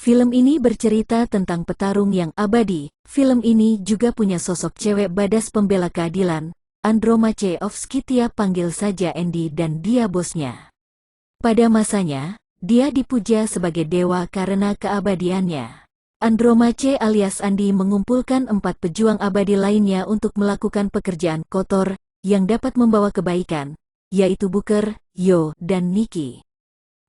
Film ini bercerita tentang petarung yang abadi. Film ini juga punya sosok cewek badas pembela keadilan, Andromache of Skythia, panggil saja Andy, dan dia bosnya. Pada masanya, dia dipuja sebagai dewa karena keabadiannya. Andromache alias Andy mengumpulkan 4 pejuang abadi lainnya untuk melakukan pekerjaan kotor yang dapat membawa kebaikan, yaitu Booker, Yo, dan Nikki.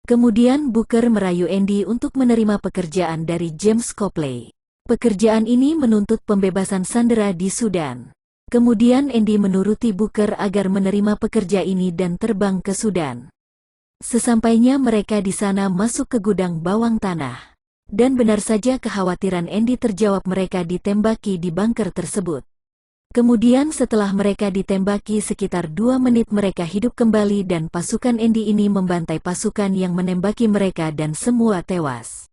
Kemudian Booker merayu Andy untuk menerima pekerjaan dari James Copley. Pekerjaan ini menuntut pembebasan sandera di Sudan. Kemudian Andy menuruti Booker agar menerima pekerja ini dan terbang ke Sudan. Sesampainya mereka di sana masuk ke gudang bawang tanah. Dan benar saja kekhawatiran Andy terjawab, mereka ditembaki di bunker tersebut. Kemudian setelah mereka ditembaki sekitar 2 menit mereka hidup kembali dan pasukan Andy ini membantai pasukan yang menembaki mereka dan semua tewas.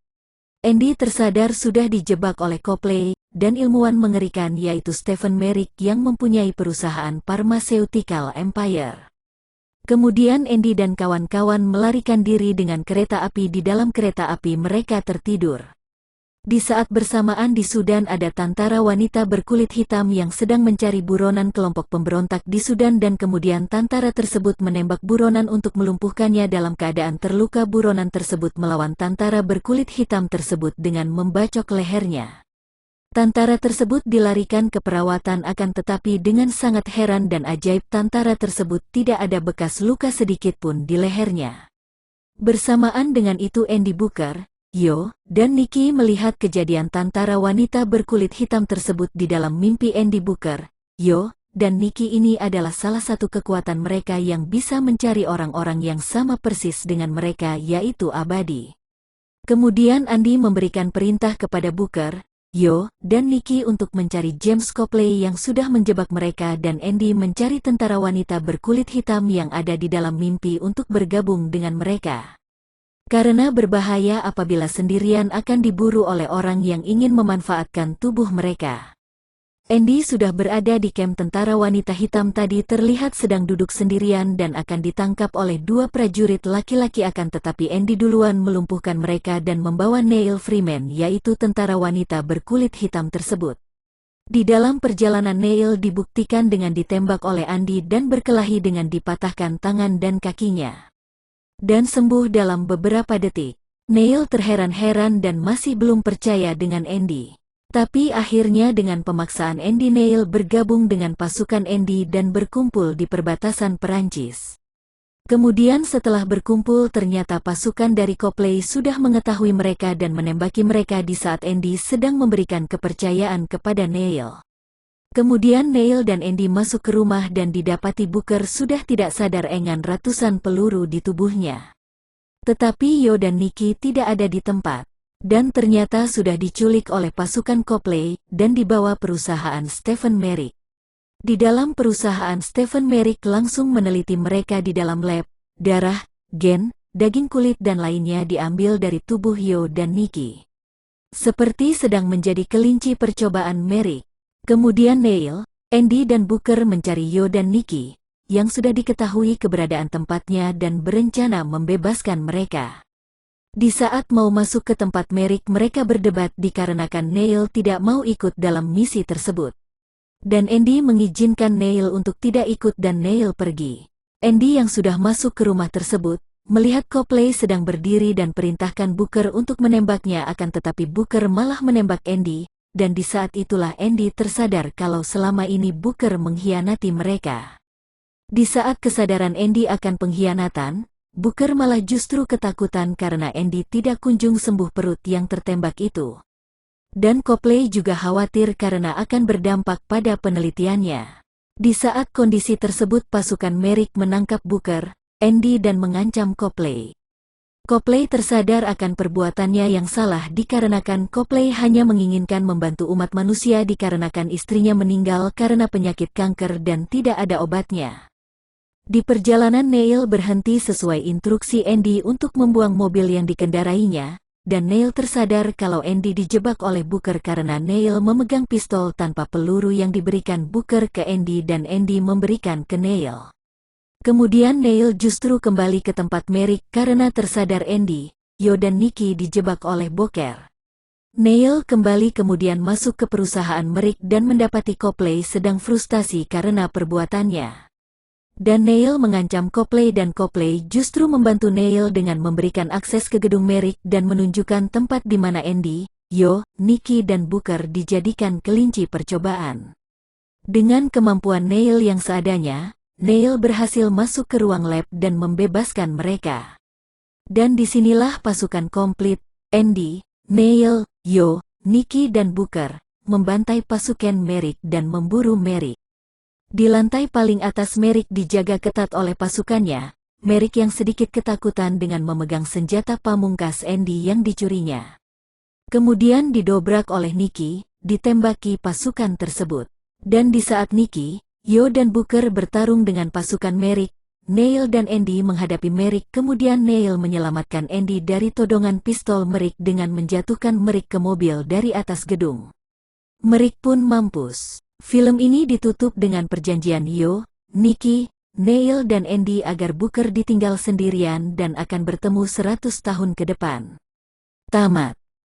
Andy tersadar sudah dijebak oleh Copley dan ilmuwan mengerikan yaitu Stephen Merrick yang mempunyai perusahaan Pharmaceutical Empire. Kemudian Andy dan kawan-kawan melarikan diri dengan kereta api. Di dalam kereta api mereka tertidur. Di saat bersamaan di Sudan ada tentara wanita berkulit hitam yang sedang mencari buronan kelompok pemberontak di Sudan dan kemudian tentara tersebut menembak buronan untuk melumpuhkannya. Dalam keadaan terluka buronan tersebut melawan tentara berkulit hitam tersebut dengan membacok lehernya. Tentara tersebut dilarikan ke perawatan akan tetapi dengan sangat heran dan ajaib tentara tersebut tidak ada bekas luka sedikit pun di lehernya. Bersamaan dengan itu Andy, Booker, Yo, dan Nikki melihat kejadian tentara wanita berkulit hitam tersebut di dalam mimpi. Andy, Booker, Yo, dan Nikki ini adalah salah satu kekuatan mereka yang bisa mencari orang-orang yang sama persis dengan mereka yaitu abadi. Kemudian Andy memberikan perintah kepada Booker, Yo, dan Nikki untuk mencari James Copley yang sudah menjebak mereka dan Andy mencari tentara wanita berkulit hitam yang ada di dalam mimpi untuk bergabung dengan mereka. Karena berbahaya apabila sendirian akan diburu oleh orang yang ingin memanfaatkan tubuh mereka. Andy sudah berada di kamp tentara wanita hitam tadi, terlihat sedang duduk sendirian dan akan ditangkap oleh 2 prajurit laki-laki, akan tetapi Andy duluan melumpuhkan mereka dan membawa Neil Freeman yaitu tentara wanita berkulit hitam tersebut. Di dalam perjalanan Neil dibuktikan dengan ditembak oleh Andy dan berkelahi dengan dipatahkan tangan dan kakinya. Dan sembuh dalam beberapa detik. Neil terheran-heran dan masih belum percaya dengan Andy. Tapi akhirnya dengan pemaksaan Andy, Neil bergabung dengan pasukan Andy dan berkumpul di perbatasan Perancis. Kemudian setelah berkumpul ternyata pasukan dari Copley sudah mengetahui mereka dan menembaki mereka di saat Andy sedang memberikan kepercayaan kepada Neil. Kemudian Neil dan Andy masuk ke rumah dan didapati Booker sudah tidak sadar dengan ratusan peluru di tubuhnya. Tetapi Yo dan Nikki tidak ada di tempat, dan ternyata sudah diculik oleh pasukan Copley dan dibawa perusahaan Stephen Merrick. Di dalam perusahaan Stephen Merrick langsung meneliti mereka di dalam lab, darah, gen, daging kulit dan lainnya diambil dari tubuh Yo dan Nikki. Seperti sedang menjadi kelinci percobaan Merrick. Kemudian Neil, Andy dan Booker mencari Yo dan Nikki, yang sudah diketahui keberadaan tempatnya dan berencana membebaskan mereka. Di saat mau masuk ke tempat Merrick mereka berdebat dikarenakan Neil tidak mau ikut dalam misi tersebut. Dan Andy mengizinkan Neil untuk tidak ikut dan Neil pergi. Andy yang sudah masuk ke rumah tersebut, melihat Copley sedang berdiri dan perintahkan Booker untuk menembaknya, akan tetapi Booker malah menembak Andy. Dan di saat itulah Andy tersadar kalau selama ini Booker mengkhianati mereka. Di saat kesadaran Andy akan pengkhianatan, Booker malah justru ketakutan karena Andy tidak kunjung sembuh perut yang tertembak itu. Dan Copley juga khawatir karena akan berdampak pada penelitiannya. Di saat kondisi tersebut pasukan Merrick menangkap Booker, Andy dan mengancam Copley. Copley tersadar akan perbuatannya yang salah dikarenakan Copley hanya menginginkan membantu umat manusia dikarenakan istrinya meninggal karena penyakit kanker dan tidak ada obatnya. Di perjalanan Neil berhenti sesuai instruksi Andy untuk membuang mobil yang dikendarainya, dan Neil tersadar kalau Andy dijebak oleh Booker karena Neil memegang pistol tanpa peluru yang diberikan Booker ke Andy dan Andy memberikan ke Neil. Kemudian Neil justru kembali ke tempat Merrick karena tersadar Andy, Yo dan Nikki dijebak oleh Booker. Neil kembali kemudian masuk ke perusahaan Merik dan mendapati Copley sedang frustasi karena perbuatannya. Dan Neil mengancam Copley dan Copley justru membantu Neil dengan memberikan akses ke gedung Merik dan menunjukkan tempat di mana Andy, Yo, Nikki dan Booker dijadikan kelinci percobaan. Dengan kemampuan Neil yang seadanya, Neil berhasil masuk ke ruang lab dan membebaskan mereka. Dan disinilah pasukan komplit, Andy, Neil, Yo, Nikki dan Booker, membantai pasukan Merik dan memburu Merik. Di lantai paling atas Merik dijaga ketat oleh pasukannya, Merik yang sedikit ketakutan dengan memegang senjata pamungkas Andy yang dicurinya. Kemudian didobrak oleh Nikki, ditembaki pasukan tersebut. Dan di saat Nikki, Yo dan Booker bertarung dengan pasukan Merik, Neil dan Andy menghadapi Merik, kemudian Neil menyelamatkan Andy dari todongan pistol Merik dengan menjatuhkan Merik ke mobil dari atas gedung. Merik pun mampus. Film ini ditutup dengan perjanjian Yo, Nikki, Neil dan Andy agar Booker ditinggal sendirian dan akan bertemu 100 tahun ke depan. Tamat.